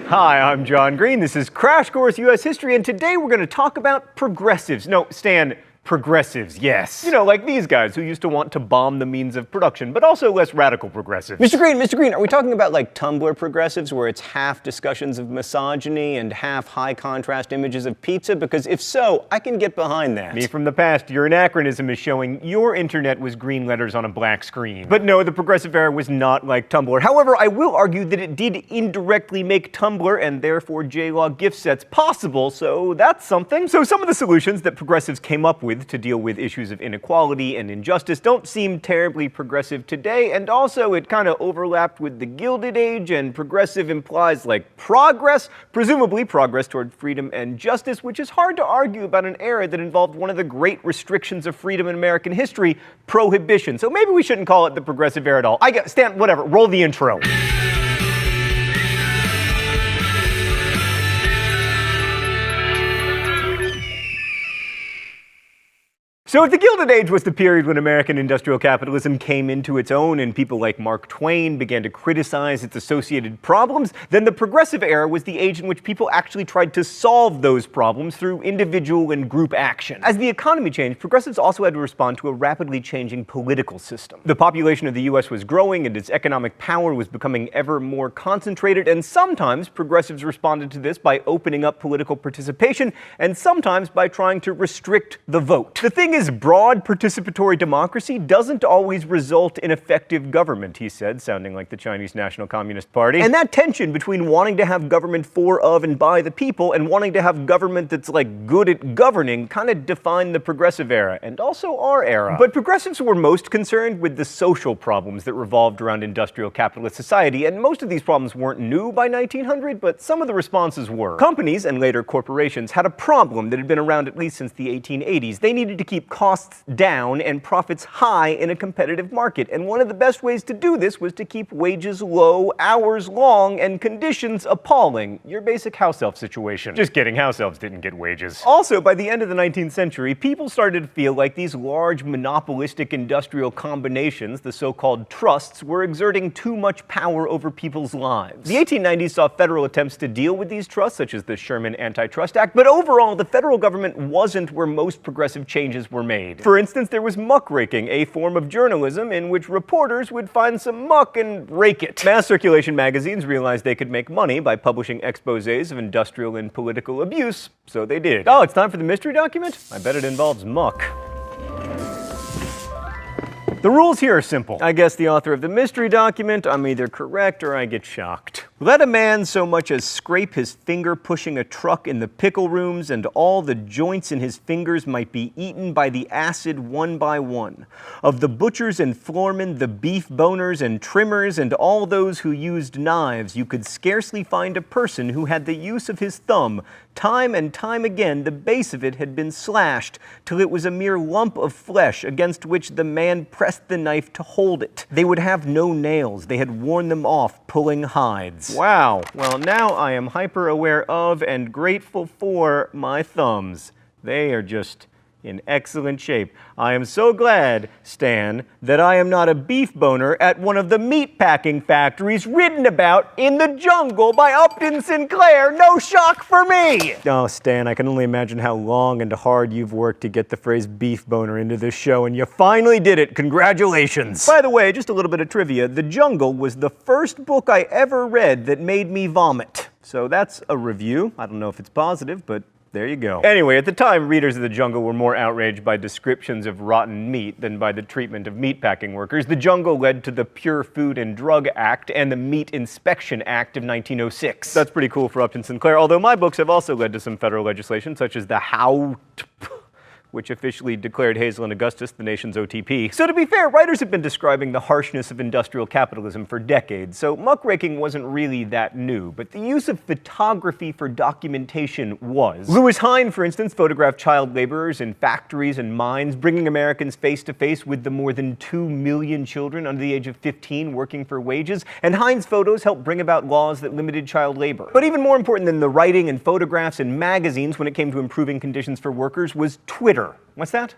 Hi, I'm John Green. This is Crash Course U.S. History, and today we're going to talk about progressives. No, Stan, progressives, yes. You know, like these guys who used to want to bomb the means of production, but also less radical progressives. Mr. Green, are we talking about like Tumblr progressives where it's half discussions of misogyny and half high contrast images of pizza? Because if so, I can get behind that. Me from the past, your anachronism is showing your internet was green letters on a black screen. But no, the progressive era was not like Tumblr. However, I will argue that it did indirectly make Tumblr and therefore JLog gift sets possible, so that's something. So some of the solutions that progressives came up with to deal with issues of inequality and injustice don't seem terribly progressive today, and also it kind of overlapped with the Gilded Age, and progressive implies like progress, presumably progress toward freedom and justice, which is hard to argue about an era that involved one of the great restrictions of freedom in American history, prohibition. So maybe we shouldn't call it the progressive era at all. Stan, whatever, roll the intro. So if the Gilded Age was the period when American industrial capitalism came into its own and people like Mark Twain began to criticize its associated problems, then the progressive era was the age in which people actually tried to solve those problems through individual and group action. As the economy changed, progressives also had to respond to a rapidly changing political system. The population of the US was growing and its economic power was becoming ever more concentrated, and sometimes progressives responded to this by opening up political participation, and sometimes by trying to restrict the vote. The thing is, broad participatory democracy doesn't always result in effective government, he said, sounding like the Chinese National Communist Party. And that tension between wanting to have government for, of, and by the people and wanting to have government that's like good at governing kind of defined the progressive era, and also our era. But progressives were most concerned with the social problems that revolved around industrial capitalist society, and most of these problems weren't new by 1900, but some of the responses were. Companies, and later corporations, had a problem that had been around at least since the 1880s. They needed to keep costs down and profits high in a competitive market. And one of the best ways to do this was to keep wages low, hours long, and conditions appalling. Your basic house elf situation. Just kidding, house elves didn't get wages. Also, by the end of the 19th century, people started to feel like these large monopolistic industrial combinations, the so-called trusts, were exerting too much power over people's lives. The 1890s saw federal attempts to deal with these trusts, such as the Sherman Antitrust Act, but overall, the federal government wasn't where most progressive changes were made. For instance, there was muckraking, a form of journalism in which reporters would find some muck and rake it. Mass circulation magazines realized they could make money by publishing exposés of industrial and political abuse, so they did. Oh, it's time for the mystery document? I bet it involves muck. The rules here are simple. I guess the author of the mystery document, I'm either correct or I get shocked. Let a man so much as scrape his finger pushing a truck in the pickle rooms, and all the joints in his fingers might be eaten by the acid one by one. Of the butchers and floormen, the beef boners and trimmers, and all those who used knives, you could scarcely find a person who had the use of his thumb. Time and time again, the base of it had been slashed, till it was a mere lump of flesh against which the man pressed the knife to hold it. They would have no nails. They had worn them off, pulling hides. Wow. Well, now I am hyper aware of and grateful for my thumbs. They are just in excellent shape. I am so glad, Stan, that I am not a beef boner at one of the meat packing factories written about in the jungle by Upton Sinclair. No shock for me! Oh, Stan, I can only imagine how long and hard you've worked to get the phrase beef boner into this show, and you finally did it. Congratulations! By the way, just a little bit of trivia. The Jungle was the first book I ever read that made me vomit. So that's a review. I don't know if it's positive, but there you go. Anyway, at the time, readers of The Jungle were more outraged by descriptions of rotten meat than by the treatment of meatpacking workers. The Jungle led to the Pure Food and Drug Act and the Meat Inspection Act of 1906. That's pretty cool for Upton Sinclair, although my books have also led to some federal legislation, such as the which officially declared Hazel and Augustus the nation's OTP. So to be fair, writers have been describing the harshness of industrial capitalism for decades, so muckraking wasn't really that new, but the use of photography for documentation was. Louis Hine, for instance, photographed child laborers in factories and mines, bringing Americans face to face with the more than 2 million children under the age of 15 working for wages, and Hine's photos helped bring about laws that limited child labor. But even more important than the writing and photographs and magazines when it came to improving conditions for workers was Twitter. What's that?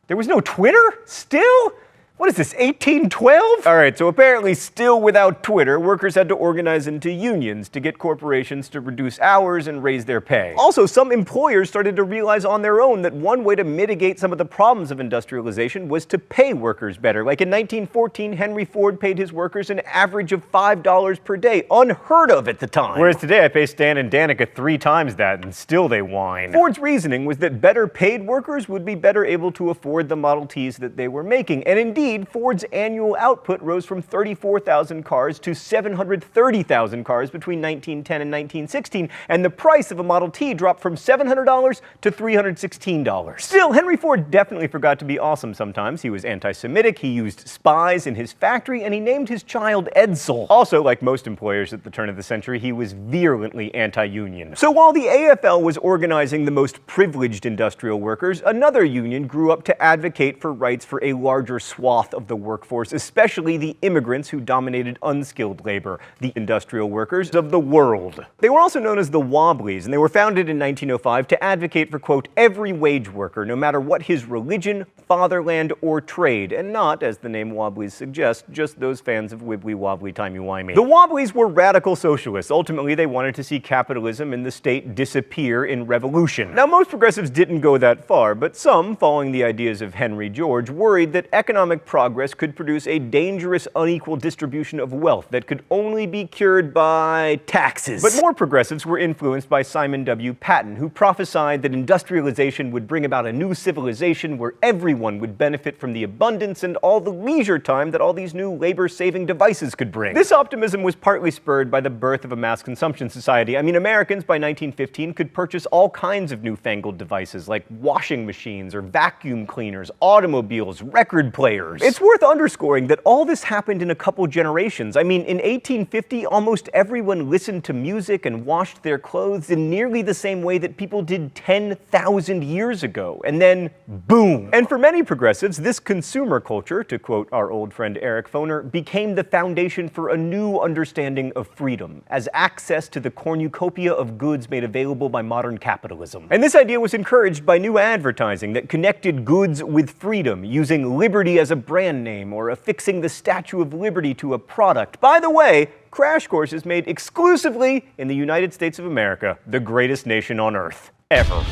There was no Twitter? Still? What is this, 1812? All right, so apparently still without Twitter, workers had to organize into unions to get corporations to reduce hours and raise their pay. Also, some employers started to realize on their own that one way to mitigate some of the problems of industrialization was to pay workers better. Like in 1914, Henry Ford paid his workers an average of $5 per day, unheard of at the time. Whereas today I pay Stan and Danica 3 times that and still they whine. Ford's reasoning was that better paid workers would be better able to afford the Model Ts that they were making, and indeed, Ford's annual output rose from 34,000 cars to 730,000 cars between 1910 and 1916, and the price of a Model T dropped from $700 to $316. Still, Henry Ford definitely forgot to be awesome sometimes. He was anti-Semitic, he used spies in his factory, and he named his child Edsel. Also, like most employers at the turn of the century, he was virulently anti-union. So while the AFL was organizing the most privileged industrial workers, another union grew up to advocate for rights for a larger swath of the workforce, especially the immigrants who dominated unskilled labor, the industrial workers of the world. They were also known as the Wobblies, and they were founded in 1905 to advocate for, quote, every wage worker, no matter what his religion, fatherland, or trade, and not, as the name Wobblies suggests, just those fans of wibbly-wobbly timey-wimey. The Wobblies were radical socialists. Ultimately, they wanted to see capitalism and the state disappear in revolution. Now, most progressives didn't go that far, but some, following the ideas of Henry George, worried that economic progress could produce a dangerous, unequal distribution of wealth that could only be cured by taxes. But more progressives were influenced by Simon W. Patton, who prophesied that industrialization would bring about a new civilization where everyone would benefit from the abundance and all the leisure time that all these new labor-saving devices could bring. This optimism was partly spurred by the birth of a mass consumption society. I mean, Americans by 1915 could purchase all kinds of newfangled devices like washing machines or vacuum cleaners, automobiles, record players. It's worth underscoring that all this happened in a couple generations. I mean, in 1850, almost everyone listened to music and washed their clothes in nearly the same way that people did 10,000 years ago. And then, boom. And for many progressives, this consumer culture, to quote our old friend Eric Foner, became the foundation for a new understanding of freedom, as access to the cornucopia of goods made available by modern capitalism. And this idea was encouraged by new advertising that connected goods with freedom, using liberty as a brand name or affixing the Statue of Liberty to a product. By the way, Crash Course is made exclusively in the United States of America, the greatest nation on earth, ever.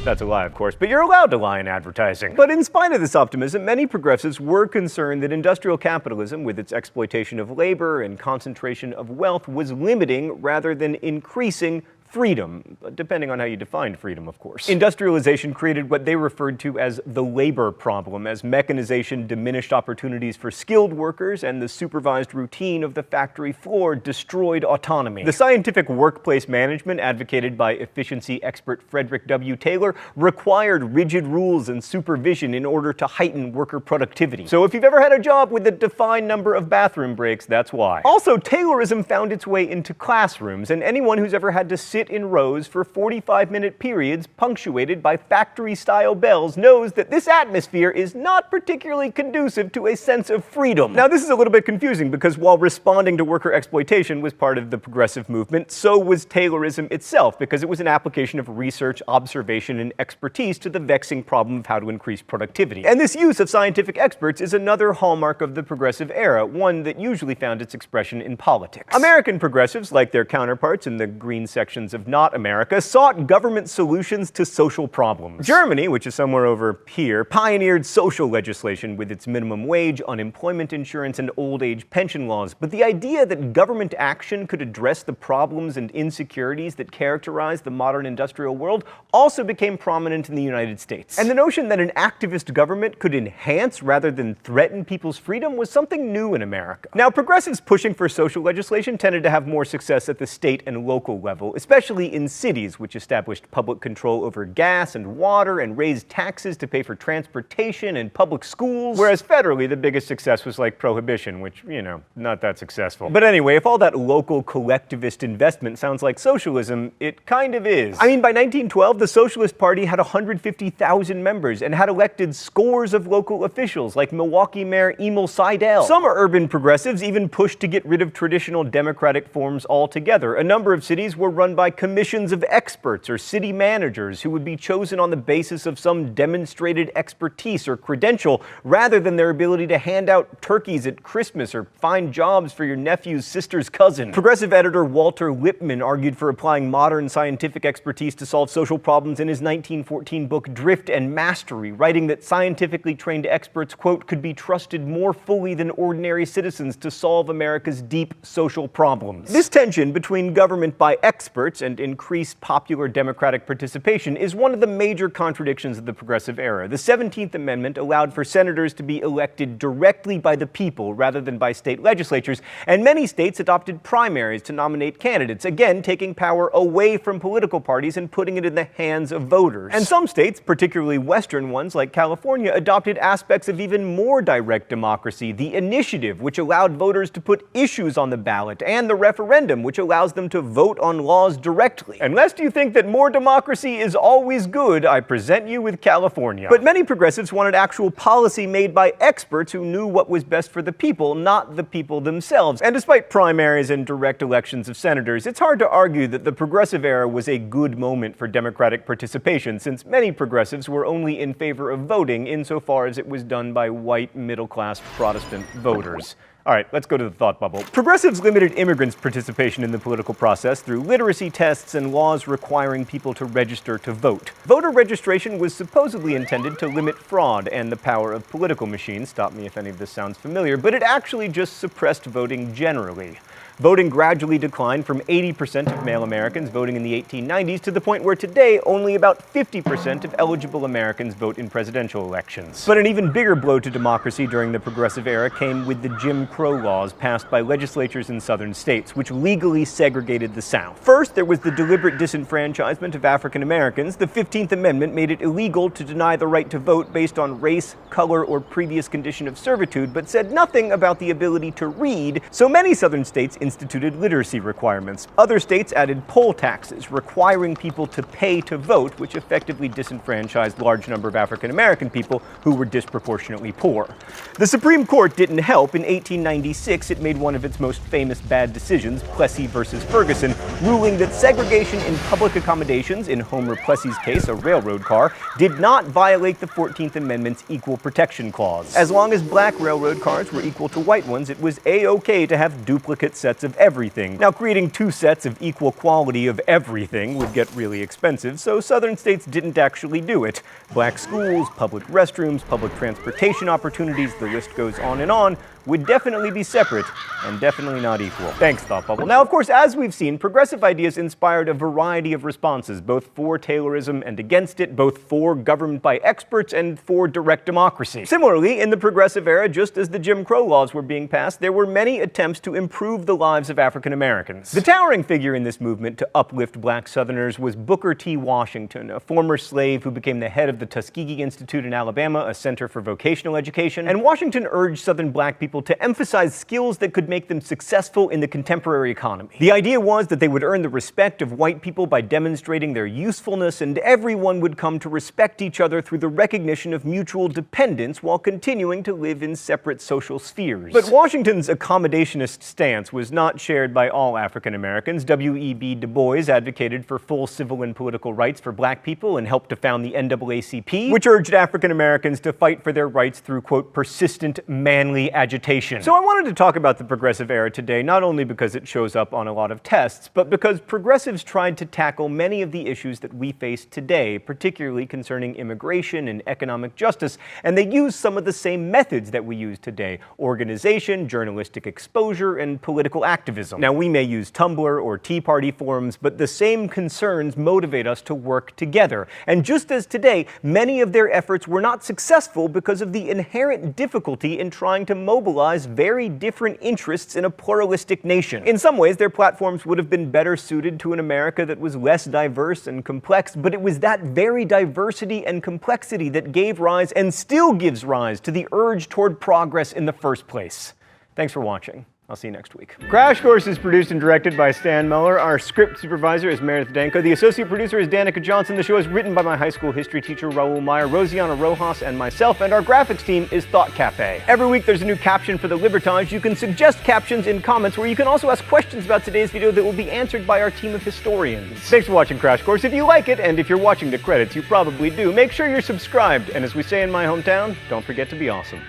That's a lie, of course, but you're allowed to lie in advertising. But in spite of this optimism, many progressives were concerned that industrial capitalism, with its exploitation of labor and concentration of wealth, was limiting rather than increasing freedom, depending on how you define freedom, of course. Industrialization created what they referred to as the labor problem, as mechanization diminished opportunities for skilled workers and the supervised routine of the factory floor destroyed autonomy. The scientific workplace management advocated by efficiency expert Frederick W. Taylor required rigid rules and supervision in order to heighten worker productivity. So if you've ever had a job with a defined number of bathroom breaks, that's why. Also, Taylorism found its way into classrooms, and anyone who's ever had to sit in rows for 45-minute periods punctuated by factory-style bells knows that this atmosphere is not particularly conducive to a sense of freedom. Now, this is a little bit confusing because while responding to worker exploitation was part of the progressive movement, so was Taylorism itself, because it was an application of research, observation, and expertise to the vexing problem of how to increase productivity. And this use of scientific experts is another hallmark of the progressive era, one that usually found its expression in politics. American progressives, like their counterparts in the green sections of not America, sought government solutions to social problems. Germany, which is somewhere over here, pioneered social legislation with its minimum wage, unemployment insurance, and old age pension laws. But the idea that government action could address the problems and insecurities that characterize the modern industrial world also became prominent in the United States. And the notion that an activist government could enhance rather than threaten people's freedom was something new in America. Now, progressives pushing for social legislation tended to have more success at the state and local level, especially in cities, which established public control over gas and water and raised taxes to pay for transportation and public schools. Whereas federally, the biggest success was like prohibition, which, you know, not that successful. But anyway, if all that local collectivist investment sounds like socialism, it kind of is. I mean, by 1912, the Socialist Party had 150,000 members and had elected scores of local officials, like Milwaukee Mayor Emil Seidel. Some urban progressives even pushed to get rid of traditional democratic forms altogether. A number of cities were run by commissions of experts or city managers who would be chosen on the basis of some demonstrated expertise or credential rather than their ability to hand out turkeys at Christmas or find jobs for your nephew's sister's cousin. Progressive editor Walter Lippmann argued for applying modern scientific expertise to solve social problems in his 1914 book Drift and Mastery, writing that scientifically trained experts, quote, could be trusted more fully than ordinary citizens to solve America's deep social problems. This tension between government by experts and increased popular democratic participation is one of the major contradictions of the Progressive era. The 17th Amendment allowed for senators to be elected directly by the people rather than by state legislatures, and many states adopted primaries to nominate candidates, again taking power away from political parties and putting it in the hands of voters. And some states, particularly Western ones like California, adopted aspects of even more direct democracy: the initiative, which allowed voters to put issues on the ballot, and the referendum, which allows them to vote on laws directly. And lest you think that more democracy is always good, I present you with California. But many progressives wanted actual policy made by experts who knew what was best for the people, not the people themselves. And despite primaries and direct elections of senators, it's hard to argue that the Progressive era was a good moment for democratic participation, since many progressives were only in favor of voting insofar as it was done by white, middle-class Protestant voters. All right, let's go to the thought bubble. Progressives limited immigrants' participation in the political process through literacy tests and laws requiring people to register to vote. Voter registration was supposedly intended to limit fraud and the power of political machines. Stop me if any of this sounds familiar, but it actually just suppressed voting generally. Voting gradually declined from 80% of male Americans voting in the 1890s to the point where today only about 50% of eligible Americans vote in presidential elections. But an even bigger blow to democracy during the Progressive era came with the Jim Crow laws passed by legislatures in southern states, which legally segregated the South. First, there was the deliberate disenfranchisement of African Americans. The 15th Amendment made it illegal to deny the right to vote based on race, color, or previous condition of servitude, but said nothing about the ability to read, so many southern states instituted literacy requirements. Other states added poll taxes, requiring people to pay to vote, which effectively disenfranchised a large number of African American people who were disproportionately poor. The Supreme Court didn't help. In 1896, it made one of its most famous bad decisions, Plessy versus Ferguson, ruling that segregation in public accommodations, in Homer Plessy's case, a railroad car, did not violate the 14th Amendment's Equal Protection Clause. As long as black railroad cars were equal to white ones, it was a-okay to have duplicate sets of everything. Now, creating two sets of equal quality of everything would get really expensive, so southern states didn't actually do it. Black schools, public restrooms, public transportation opportunities, the list goes on, would definitely be separate and definitely not equal. Thanks, Thought Bubble. Now, of course, as we've seen, progressive ideas inspired a variety of responses, both for Taylorism and against it, both for government by experts and for direct democracy. Similarly, in the Progressive era, just as the Jim Crow laws were being passed, there were many attempts to improve the lives of African Americans. The towering figure in this movement to uplift black Southerners was Booker T. Washington, a former slave who became the head of the Tuskegee Institute in Alabama, a center for vocational education. And Washington urged Southern black people to emphasize skills that could make them successful in the contemporary economy. The idea was that they would earn the respect of white people by demonstrating their usefulness, and everyone would come to respect each other through the recognition of mutual dependence while continuing to live in separate social spheres. But Washington's accommodationist stance was not shared by all African Americans. W.E.B. Du Bois advocated for full civil and political rights for black people and helped to found the NAACP, which urged African Americans to fight for their rights through, quote, persistent, manly agitation. So I wanted to talk about the Progressive era today, not only because it shows up on a lot of tests, but because progressives tried to tackle many of the issues that we face today, particularly concerning immigration and economic justice, and they used some of the same methods that we use today: organization, journalistic exposure, and political activism. Now, we may use Tumblr or Tea Party forums, but the same concerns motivate us to work together. And just as today, many of their efforts were not successful because of the inherent difficulty in trying to mobilize very different interests in a pluralistic nation. In some ways, their platforms would have been better suited to an America that was less diverse and complex, but it was that very diversity and complexity that gave rise and still gives rise to the urge toward progress in the first place. Thanks for watching. I'll see you next week. Crash Course is produced and directed by Stan Muller. Our script supervisor is Meredith Danko. The associate producer is Danica Johnson. The show is written by my high school history teacher, Raul Meyer, Rosiana Rojas, and myself, and our graphics team is Thought Cafe. Every week there's a new caption for the Libertage. You can suggest captions in comments, where you can also ask questions about today's video that will be answered by our team of historians. Thanks for watching Crash Course. If you like it, and if you're watching the credits, you probably do, make sure you're subscribed. And as we say in my hometown, don't forget to be awesome.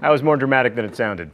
That was more dramatic than it sounded.